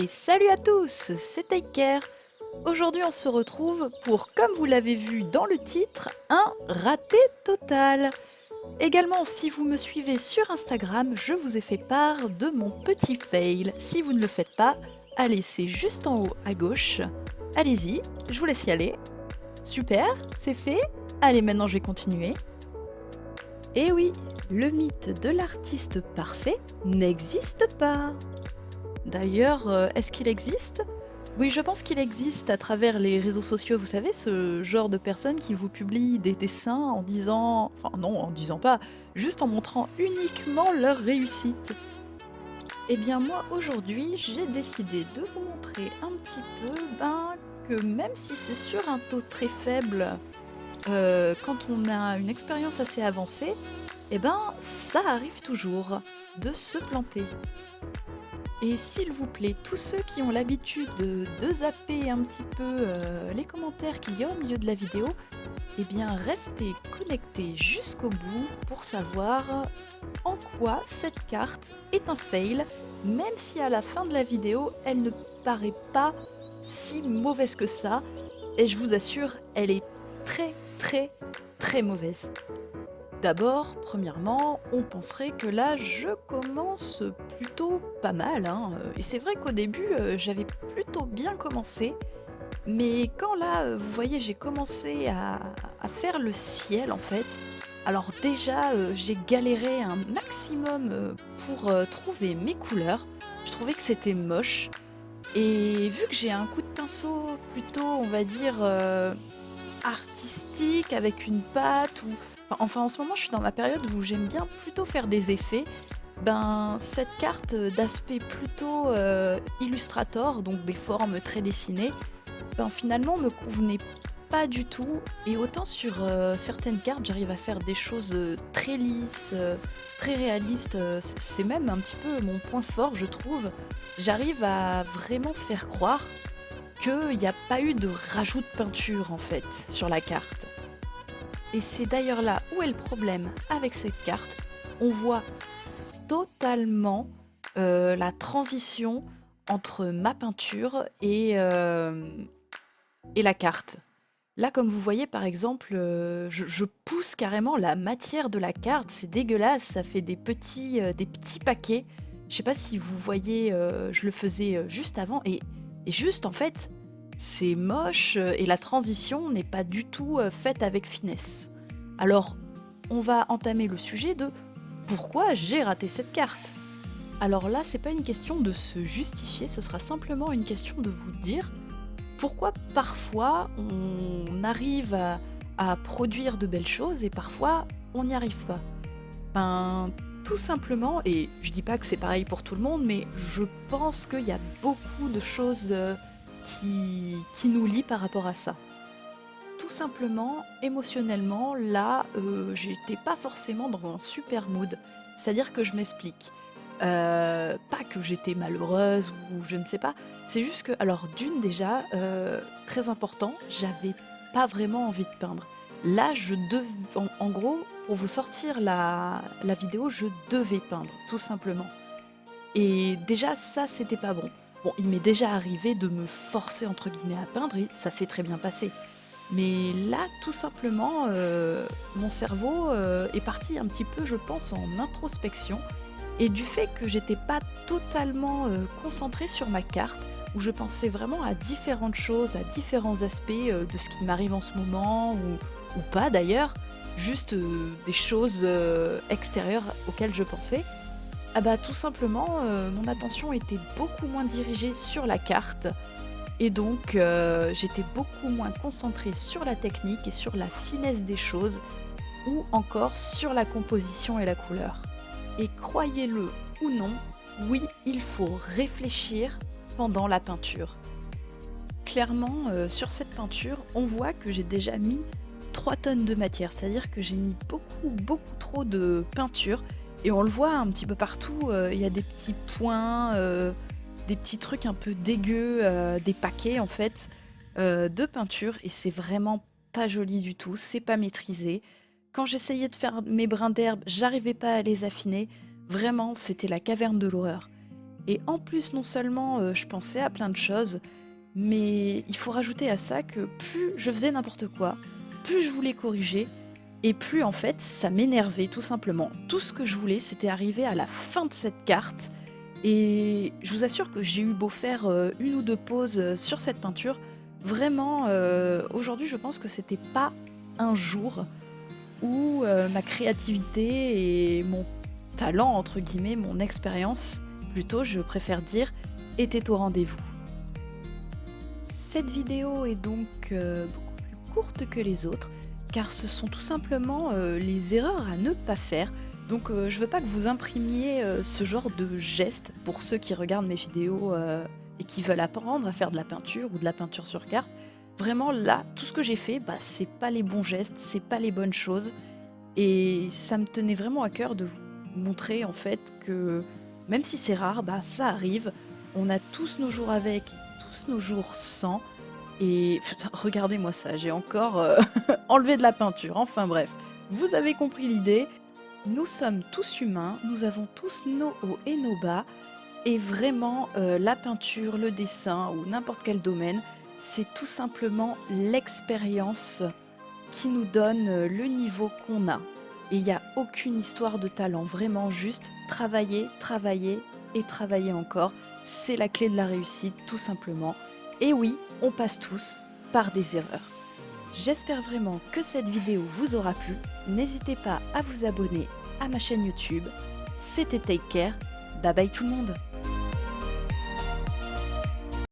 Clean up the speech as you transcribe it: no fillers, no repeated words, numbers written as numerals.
Et salut à tous, c'est Taker. Aujourd'hui on se retrouve pour, comme vous l'avez vu dans le titre, un raté total. Également, si vous me suivez sur Instagram, je vous ai fait part de mon petit fail. Si vous ne le faites pas, allez, c'est juste en haut à gauche. Allez-y, je vous laisse y aller. Super, c'est fait. Allez, maintenant je vais continuer. Et oui, le mythe de l'artiste parfait n'existe pas. D'ailleurs, est-ce qu'il existe? Oui, je pense qu'il existe à travers les réseaux sociaux, vous savez, ce genre de personnes qui vous publient des dessins en disant... Enfin non, en disant pas, juste en montrant uniquement leur réussite. Eh bien moi, aujourd'hui, j'ai décidé de vous montrer un petit peu que même si c'est sur un taux très faible, quand on a une expérience assez avancée, eh ben ça arrive toujours de se planter. Et s'il vous plaît, tous ceux qui ont l'habitude de zapper un petit peu les commentaires qu'il y a au milieu de la vidéo, eh bien restez connectés jusqu'au bout pour savoir en quoi cette carte est un fail, même si à la fin de la vidéo, elle ne paraît pas si mauvaise que ça. Et je vous assure, elle est très très très mauvaise. D'abord, premièrement, on penserait que là, je commence plutôt pas mal, hein. Et c'est vrai qu'au début, j'avais plutôt bien commencé. Mais quand là, vous voyez, j'ai commencé à faire le ciel en fait. Alors déjà, j'ai galéré un maximum pour trouver mes couleurs. Je trouvais que c'était moche. Et vu que j'ai un coup de pinceau plutôt, on va dire, artistique, avec une pâte ou... Enfin, en ce moment, je suis dans ma période où j'aime bien plutôt faire des effets. Ben, cette carte d'aspect plutôt Illustrator, donc des formes très dessinées, ben, finalement me convenait pas du tout. Et autant sur certaines cartes, j'arrive à faire des choses très lisses, très réalistes. C'est même un petit peu mon point fort, je trouve. J'arrive à vraiment faire croire qu'il n'y a pas eu de rajout de peinture en fait sur la carte. Et c'est d'ailleurs là où est le problème avec cette carte. On voit totalement la transition entre ma peinture et la carte. Là, comme vous voyez, par exemple, je pousse carrément la matière de la carte. C'est dégueulasse, ça fait des petits paquets. Je sais pas si vous voyez, je le faisais juste avant. Et juste, en fait, c'est moche et la transition n'est pas du tout faite avec finesse. Alors, on va entamer le sujet de pourquoi j'ai raté cette carte. Alors là, c'est pas une question de se justifier, ce sera simplement une question de vous dire pourquoi parfois on arrive à produire de belles choses et parfois on n'y arrive pas. Ben, tout simplement, et je dis pas que c'est pareil pour tout le monde, mais je pense qu'il y a beaucoup de choses qui nous lient par rapport à ça. Tout simplement, émotionnellement, là, j'étais pas forcément dans un super mood. C'est-à-dire que je m'explique. Pas que j'étais malheureuse ou je ne sais pas. C'est juste que, alors d'une déjà, très important, j'avais pas vraiment envie de peindre. Là, en gros, pour vous sortir la vidéo, je devais peindre, tout simplement. Et déjà, ça, c'était pas bon. Bon, il m'est déjà arrivé de me forcer, entre guillemets, à peindre, et ça s'est très bien passé. Mais là, tout simplement, mon cerveau est parti un petit peu, je pense, en introspection. Et du fait que j'étais pas totalement concentrée sur ma carte, où je pensais vraiment à différentes choses, à différents aspects de ce qui m'arrive en ce moment, ou pas d'ailleurs, juste des choses extérieures auxquelles je pensais, ah bah tout simplement, mon attention était beaucoup moins dirigée sur la carte, et donc j'étais beaucoup moins concentrée sur la technique et sur la finesse des choses, ou encore sur la composition et la couleur. Et croyez-le ou non, oui, il faut réfléchir pendant la peinture. Clairement, sur cette peinture, on voit que j'ai déjà mis 3 tonnes de matière, c'est-à-dire que j'ai mis beaucoup trop de peinture, et on le voit un petit peu partout, il y a des petits points, des petits trucs un peu dégueux, des paquets en fait, de peinture, et c'est vraiment pas joli du tout, c'est pas maîtrisé. Quand j'essayais de faire mes brins d'herbe, j'arrivais pas à les affiner. Vraiment, c'était la caverne de l'horreur. Et en plus, non seulement je pensais à plein de choses, mais il faut rajouter à ça que plus je faisais n'importe quoi, plus je voulais corriger, et plus en fait ça m'énervait tout simplement. Tout ce que je voulais, c'était arriver à la fin de cette carte, et je vous assure que j'ai eu beau faire une ou deux pauses sur cette peinture, vraiment aujourd'hui je pense que c'était pas un jour où ma créativité et mon talent, entre guillemets, mon expérience, plutôt je préfère dire, était au rendez-vous. Cette vidéo est donc beaucoup plus courte que les autres, car ce sont tout simplement les erreurs à ne pas faire. Donc je veux pas que vous imprimiez ce genre de gestes pour ceux qui regardent mes vidéos et qui veulent apprendre à faire de la peinture ou de la peinture sur carte. Vraiment là, tout ce que j'ai fait, bah, c'est pas les bons gestes, c'est pas les bonnes choses. Et ça me tenait vraiment à cœur de vous montrer en fait que même si c'est rare, bah ça arrive. On a tous nos jours avec, tous nos jours sans. Et putain, regardez-moi ça, j'ai encore enlevé de la peinture. Enfin bref, vous avez compris l'idée. Nous sommes tous humains, nous avons tous nos hauts et nos bas. Et vraiment, la peinture, le dessin ou n'importe quel domaine, c'est tout simplement l'expérience qui nous donne le niveau qu'on a. Et il n'y a aucune histoire de talent, vraiment juste travailler, travailler et travailler encore. C'est la clé de la réussite, tout simplement. Et oui, on passe tous par des erreurs. J'espère vraiment que cette vidéo vous aura plu. N'hésitez pas à vous abonner à ma chaîne YouTube. C'était Take Care. Bye bye tout le monde.